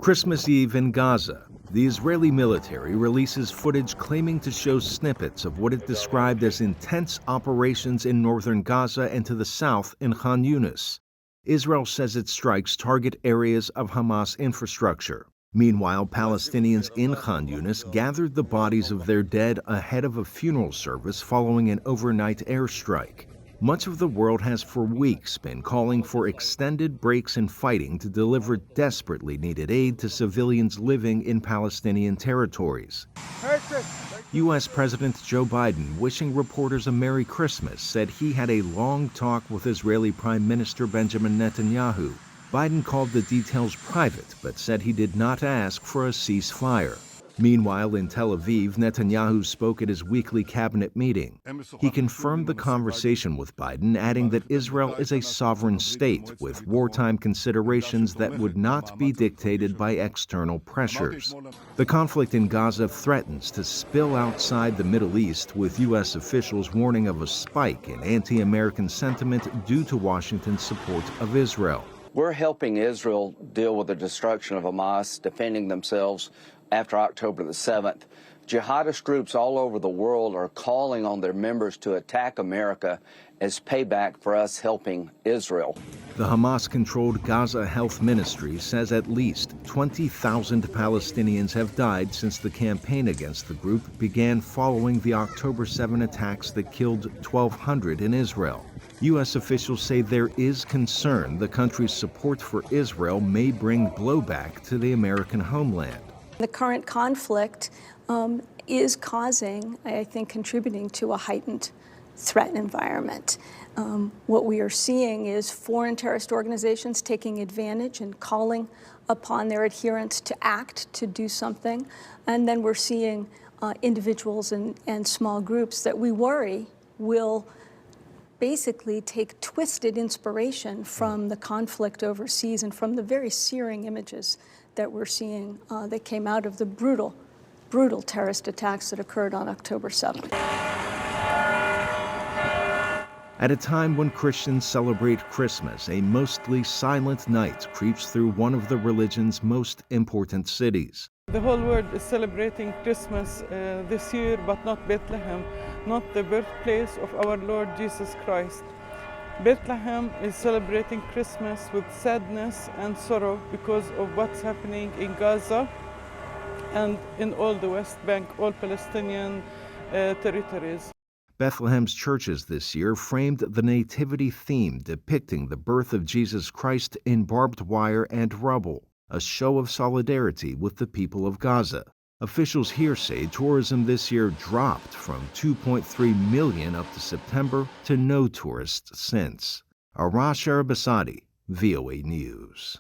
Christmas Eve in Gaza, the Israeli military releases footage claiming to show snippets of what it described as intense operations in northern Gaza and to the south in Khan Yunis. Israel says its strikes target areas of Hamas infrastructure. Meanwhile, Palestinians in Khan Yunis gathered the bodies of their dead ahead of a funeral service following an overnight airstrike. Much of the world has for weeks been calling for extended breaks in fighting to deliver desperately needed aid to civilians living in Palestinian territories. U.S. President Joe Biden, wishing reporters a Merry Christmas, said he had a long talk with Israeli Prime Minister Benjamin Netanyahu. Biden called the details private, but said he did not ask for a ceasefire. Meanwhile, in Tel Aviv, Netanyahu spoke at his weekly cabinet meeting. He confirmed the conversation with Biden, adding that Israel is a sovereign state with wartime considerations that would not be dictated by external pressures. The conflict in Gaza threatens to spill outside the Middle East, with U.S. officials warning of a spike in anti-American sentiment due to Washington's support of Israel. We're helping Israel deal with the destruction of Hamas, defending themselves after October the 7th. Jihadist groups all over the world are calling on their members to attack America as payback for us helping Israel. The Hamas-controlled Gaza Health Ministry says at least 20,000 Palestinians have died since the campaign against the group began following the October 7 attacks that killed 1,200 in Israel. U.S. officials say there is concern the country's support for Israel may bring blowback to the American homeland. The current conflict is causing, I think, contributing to a heightened threat environment. What we are seeing is foreign terrorist organizations taking advantage and calling upon their adherents to act, to do something. And then we're seeing individuals and small groups that we worry will basically take twisted inspiration from the conflict overseas and from the very searing images that we're seeing that came out of the brutal terrorist attacks that occurred on October 7th. At a time when Christians celebrate Christmas, a mostly silent night creeps through one of the religion's most important cities. The whole world is celebrating Christmas this year, but not Bethlehem, not the birthplace of our Lord Jesus Christ. Bethlehem is celebrating Christmas with sadness and sorrow because of what's happening in Gaza and in all the West Bank, all Palestinian territories. Bethlehem's churches this year framed the nativity theme depicting the birth of Jesus Christ in barbed wire and rubble, a show of solidarity with the people of Gaza. Officials here say tourism this year dropped from 2.3 million up to September to no tourists since. Arash, Arabasadi, VOA News.